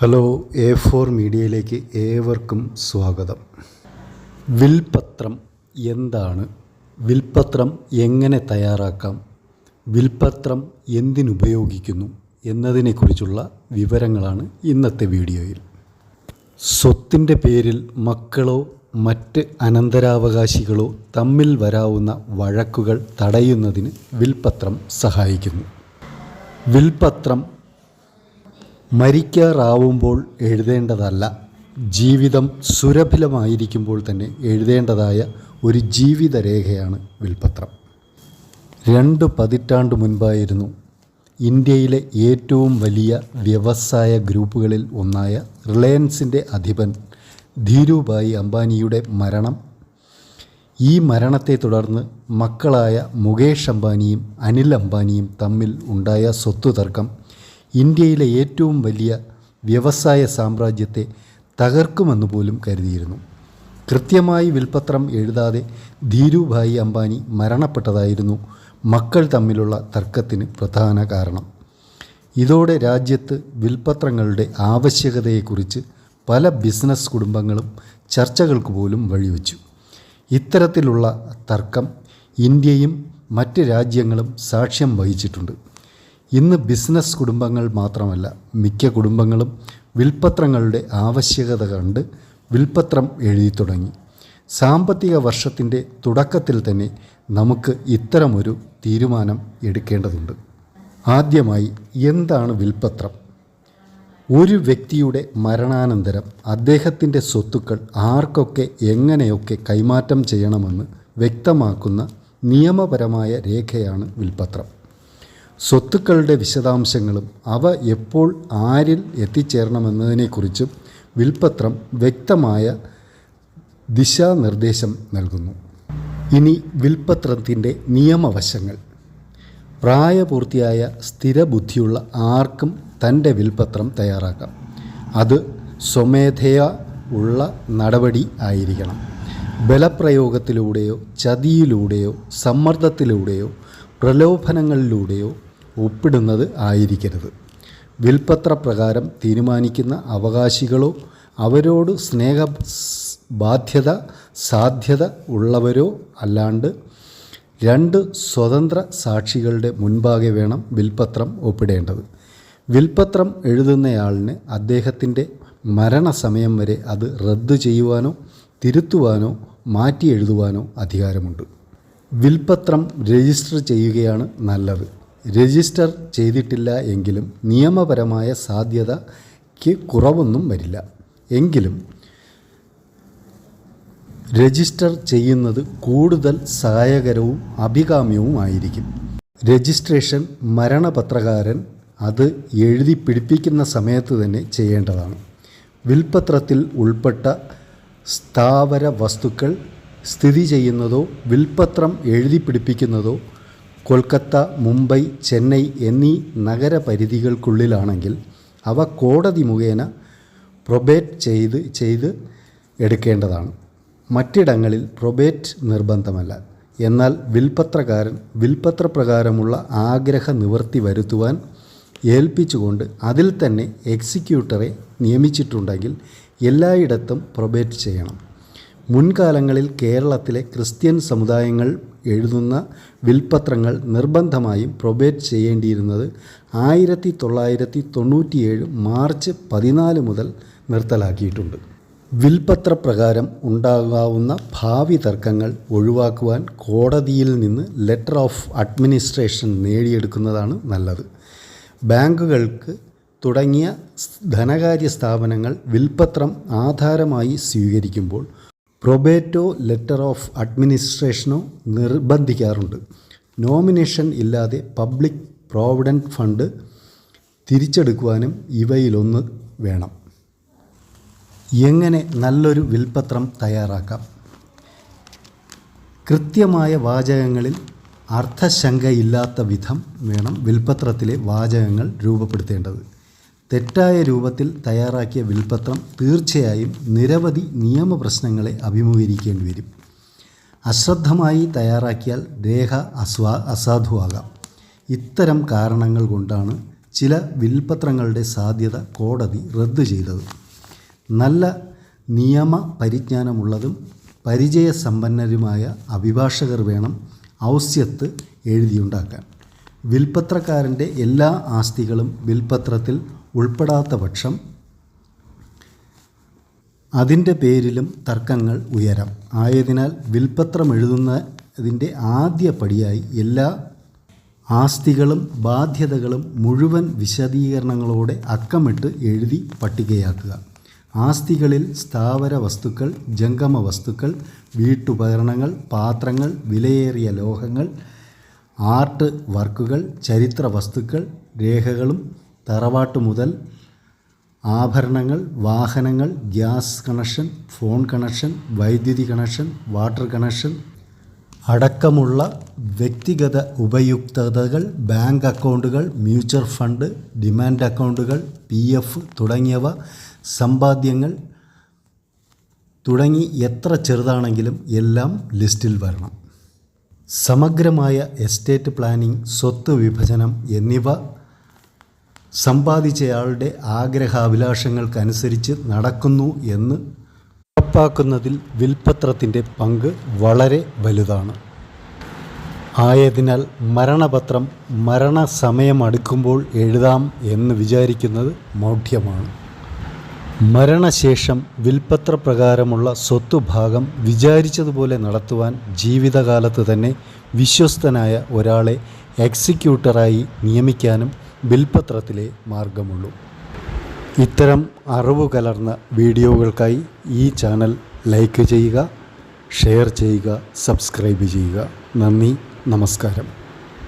Hello, A4 മീഡിയയിലേക്ക് ഏവർക്കും സ്വാഗതം. വിൽപത്രം എന്താണ്? വിൽപത്രം എങ്ങനെ തയ്യാറാക്കാം? വിൽപത്രം എന്തിനുപയോഗിക്കുന്നു എന്നതിനെക്കുറിച്ചുള്ള വിവരങ്ങളാണ് ഇന്നത്തെ വീഡിയോയിൽ. സ്വത്തിൻ്റെ പേരിൽ മക്കളോ മറ്റ് അനന്തരാവകാശികളോ തമ്മിൽ വരാവുന്ന വഴക്കുകൾ തടയുന്നതിന് വിൽപത്രം സഹായിക്കുന്നു. വിൽപത്രം മരിക്കാറാവുമ്പോൾ എഴുതേണ്ടതല്ല, ജീവിതം സുരഭിലമായിരിക്കുമ്പോൾ തന്നെ എഴുതേണ്ടതായ ഒരു ജീവിതരേഖയാണ് വിൽപത്രം. 2 പതിറ്റാണ്ട് മുൻപായിരുന്നു ഇന്ത്യയിലെ ഏറ്റവും വലിയ വ്യവസായ ഗ്രൂപ്പുകളിൽ ഒന്നായ റിലയൻസിൻ്റെ അധിപൻ ധീരുഭായ് അംബാനിയുടെ മരണം. ഈ മരണത്തെ തുടർന്ന് മക്കളായ മുകേഷ് അംബാനിയും അനിൽ അംബാനിയും തമ്മിൽ ഉണ്ടായ സ്വത്ത് തർക്കം ഇന്ത്യയിലെ ഏറ്റവും വലിയ വ്യവസായ സാമ്രാജ്യത്തെ തകർക്കുമെന്ന് പോലും കരുതിയിരുന്നു. കൃത്യമായി വിൽപത്രം എഴുതാതെ ധീരുഭായ് അംബാനി മരണപ്പെട്ടതായിരുന്നു മക്കൾ തമ്മിലുള്ള തർക്കത്തിന് പ്രധാന കാരണം. ഇതോടെ രാജ്യത്ത് വിൽപത്രങ്ങളുടെ ആവശ്യകതയെക്കുറിച്ച് പല ബിസിനസ് കുടുംബങ്ങളും ചർച്ചകൾക്ക് പോലും വഴിവെച്ചു. ഇത്തരത്തിലുള്ള തർക്കം ഇന്ത്യയും മറ്റ് രാജ്യങ്ങളും സാക്ഷ്യം വഹിച്ചിട്ടുണ്ട്. ഇന്ന് ബിസിനസ് കുടുംബങ്ങൾ മാത്രമല്ല, മിക്ക കുടുംബങ്ങളും വിൽപത്രങ്ങളുടെ ആവശ്യകത കണ്ട് വിൽപത്രം എഴുതി തുടങ്ങി. സാമ്പത്തിക വർഷത്തിൻ്റെ തുടക്കത്തിൽ തന്നെ നമുക്ക് ഇത്തരമൊരു തീരുമാനം എടുക്കേണ്ടതുണ്ട്. ആദ്യമായി, എന്താണ് വിൽപത്രം? ഒരു വ്യക്തിയുടെ മരണാനന്തരം അദ്ദേഹത്തിൻ്റെ സ്വത്തുക്കൾ ആർക്കൊക്കെ എങ്ങനെയൊക്കെ കൈമാറ്റം ചെയ്യണമെന്ന് വ്യക്തമാക്കുന്ന നിയമപരമായ രേഖയാണ് വിൽപത്രം. സ്വത്തുക്കളുടെ വിശദാംശങ്ങളും അവ എപ്പോൾ ആരിൽ എത്തിച്ചേരണമെന്നതിനെക്കുറിച്ചും വിൽപത്രം വ്യക്തമായ ദിശാനിർദ്ദേശം നൽകുന്നു. ഇനി വിൽപത്രത്തിൻ്റെ നിയമവശങ്ങൾ. പ്രായപൂർത്തിയായ സ്ഥിരബുദ്ധിയുള്ള ആർക്കും തൻ്റെ വിൽപത്രം തയ്യാറാക്കാം. അത് സ്വമേധയാ ഉള്ള നടപടി ആയിരിക്കണം. ബലപ്രയോഗത്തിലൂടെയോ ചതിയിലൂടെയോ സമ്മർദ്ദത്തിലൂടെയോ പ്രലോഭനങ്ങളിലൂടെയോ ഒപ്പിടുന്നത് ആയിരിക്കരുത്. വിൽപത്രപ്രകാരം തീരുമാനിക്കുന്ന അവകാശികളോ അവരോട് സ്നേഹബാധ്യത സാധ്യത ഉള്ളവരോ അല്ലാണ്ട് 2 സ്വതന്ത്ര സാക്ഷികളുടെ മുൻപാകെ വേണം വിൽപത്രം ഒപ്പിടേണ്ടത്. വിൽപത്രം എഴുതുന്നയാളിന് അദ്ദേഹത്തിൻ്റെ മരണസമയം വരെ അത് റദ്ദു ചെയ്യുവാനോ തിരുത്തുവാനോ മാറ്റി എഴുതുവാനോ അധികാരമുണ്ട്. വിൽപത്രം രജിസ്റ്റർ ചെയ്യുകയാണ് നല്ലത്. രജിസ്റ്റർ ചെയ്തിട്ടില്ല എങ്കിലും നിയമപരമായ സാധ്യതയ്ക്ക് കുറവൊന്നും വരില്ല. എങ്കിലും രജിസ്റ്റർ ചെയ്യുന്നത് കൂടുതൽ സഹായകരവും അഭികാമ്യവുമായിരിക്കും. രജിസ്ട്രേഷൻ മരണപത്രകാരൻ അത് എഴുതി പിടിപ്പിക്കുന്ന സമയത്ത് തന്നെ ചെയ്യേണ്ടതാണ്. വിൽപത്രത്തിൽ ഉൾപ്പെട്ട സ്ഥാവര വസ്തുക്കൾ സ്ഥിതി ചെയ്യുന്നതോ വിൽപത്രം എഴുതി പിടിപ്പിക്കുന്നതോ കൊൽക്കത്ത, മുംബൈ, ചെന്നൈ എന്നീ നഗരപരിധികൾക്കുള്ളിലാണെങ്കിൽ അവ കോടതി മുഖേന പ്രൊബേറ്റ് ചെയ്ത് എടുക്കേണ്ടതാണ്. മറ്റിടങ്ങളിൽ പ്രൊബേറ്റ് നിർബന്ധമല്ല. എന്നാൽ വിൽപത്രകാരൻ വിൽപത്രപ്രകാരമുള്ള ആഗ്രഹ നിവൃത്തി വരുത്തുവാൻ ഏൽപ്പിച്ചുകൊണ്ട് അതിൽ തന്നെ എക്സിക്യൂട്ടറെ നിയമിച്ചിട്ടുണ്ടെങ്കിൽ എല്ലായിടത്തും പ്രൊബേറ്റ് ചെയ്യണം. മുൻകാലങ്ങളിൽ കേരളത്തിലെ ക്രിസ്ത്യൻ സമുദായങ്ങൾ എഴുതുന്ന വിൽപത്രങ്ങൾ നിർബന്ധമായും പ്രൊബേറ്റ് ചെയ്യേണ്ടിയിരുന്നത് 1997 മാർച്ച് 14 മുതൽ നിർത്തലാക്കിയിട്ടുണ്ട്. വിൽപത്രപ്രകാരം ഉണ്ടാകാവുന്ന ഭാവി തർക്കങ്ങൾ ഒഴിവാക്കുവാൻ കോടതിയിൽ നിന്ന് ലെറ്റർ ഓഫ് അഡ്മിനിസ്ട്രേഷൻ നേടിയെടുക്കുന്നതാണ് നല്ലത്. ബാങ്കുകൾക്ക് തുടങ്ങിയ ധനകാര്യ സ്ഥാപനങ്ങൾ വിൽപത്രം ആധാരമായി സ്വീകരിക്കുമ്പോൾ പ്രൊബേറ്റോ ലെറ്റർ ഓഫ് അഡ്മിനിസ്ട്രേഷനോ നിർബന്ധിക്കാറുണ്ട്. നോമിനേഷൻ ഇല്ലാതെ പബ്ലിക് പ്രോവിഡൻറ്റ് ഫണ്ട് തിരിച്ചെടുക്കുവാനും ഇവയിലൊന്ന് വേണം. എങ്ങനെ നല്ലൊരു വിൽപത്രം തയ്യാറാക്കാം? കൃത്യമായ വാചകങ്ങളിൽ അർത്ഥശങ്കയില്ലാത്ത വിധം വേണം വിൽപത്രത്തിലെ വാചകങ്ങൾ രൂപപ്പെടുത്തേണ്ടത്. തെറ്റായ രൂപത്തിൽ തയ്യാറാക്കിയ വിൽപത്രം തീർച്ചയായും നിരവധി നിയമപ്രശ്നങ്ങളെ അഭിമുഖീകരിക്കേണ്ടി വരും. അശ്രദ്ധമായി തയ്യാറാക്കിയാൽ രേഖ അസാധുവാകാം. ഇത്തരം കാരണങ്ങൾ കൊണ്ടാണ് ചില വിൽപ്പത്രങ്ങളുടെ സാധ്യത കോടതി റദ്ദു ചെയ്തത്. നല്ല നിയമ പരിജ്ഞാനമുള്ളതും പരിചയസമ്പന്നരുമായ അഭിഭാഷകർ വേണം ഔസ്യത്ത് എഴുതിയുണ്ടാക്കാൻ. വിൽപ്പത്രക്കാരൻ്റെ എല്ലാ ആസ്തികളും വിൽപ്പത്രത്തിൽ ഉൾപ്പെടാത്ത പക്ഷം അതിൻ്റെ പേരിലും തർക്കങ്ങൾ ഉയരാം. ആയതിനാൽ വിൽപ്പത്രം എഴുതുന്നതിൻ്റെ ആദ്യ പടിയായി എല്ലാ ആസ്തികളും ബാധ്യതകളും മുഴുവൻ വിശദീകരണങ്ങളോടെ അക്കമിട്ട് എഴുതി പട്ടികയാക്കുക. ആസ്തികളിൽ സ്ഥാവര വസ്തുക്കൾ, ജംഗമ വസ്തുക്കൾ, വീട്ടുപകരണങ്ങൾ, പാത്രങ്ങൾ, വിലയേറിയ ലോഹങ്ങൾ, ആർട്ട് വർക്കുകൾ, ചരിത്ര വസ്തുക്കൾ, രേഖകളും തറവാട്ട് മുതൽ ആഭരണങ്ങൾ, വാഹനങ്ങൾ, ഗ്യാസ് കണക്ഷൻ, ഫോൺ കണക്ഷൻ, വൈദ്യുതി കണക്ഷൻ, വാട്ടർ കണക്ഷൻ അടക്കമുള്ള വ്യക്തിഗത ഉപയുക്തതകൾ, ബാങ്ക് അക്കൗണ്ടുകൾ, മ്യൂച്വൽ ഫണ്ട്, ഡിമാൻഡ് അക്കൗണ്ടുകൾ, PF തുടങ്ങിയവ സമ്പാദ്യങ്ങൾ തുടങ്ങി എത്ര ചെറുതാണെങ്കിലും എല്ലാം ലിസ്റ്റിൽ വരണം. സമഗ്രമായ എസ്റ്റേറ്റ് പ്ലാനിംഗ്, സ്വത്ത് വിഭജനം എന്നിവ സമ്പാദിച്ചയാളുടെ ആഗ്രഹാഭിലാഷങ്ങൾക്കനുസരിച്ച് നടക്കുന്നു എന്ന് ഉറപ്പാക്കുന്നതിൽ വിൽപ്പത്രത്തിൻ്റെ പങ്ക് വളരെ വലുതാണ്. ആയതിനാൽ മരണപത്രം മരണസമയം അടുക്കുമ്പോൾ എഴുതാം എന്ന് വിചാരിക്കുന്നത് മൗഢ്യമാണ്. മരണശേഷം വിൽപ്പത്രപ്രകാരമുള്ള സ്വത്തുഭാഗം വിചാരിച്ചതുപോലെ നടത്തുവാൻ ജീവിതകാലത്ത് തന്നെ വിശ്വസ്തനായ ഒരാളെ എക്സിക്യൂട്ടറായി നിയമിക്കാനും വിൽപ്പത്രത്തിലെ മാർഗമുള്ളൂ. ഇത്തരം അറിവ് കലർന്ന വീഡിയോകൾക്കായി ഈ ചാനൽ ലൈക്ക് ചെയ്യുക, ഷെയർ ചെയ്യുക, സബ്സ്ക്രൈബ് ചെയ്യുക. നന്ദി, നമസ്കാരം.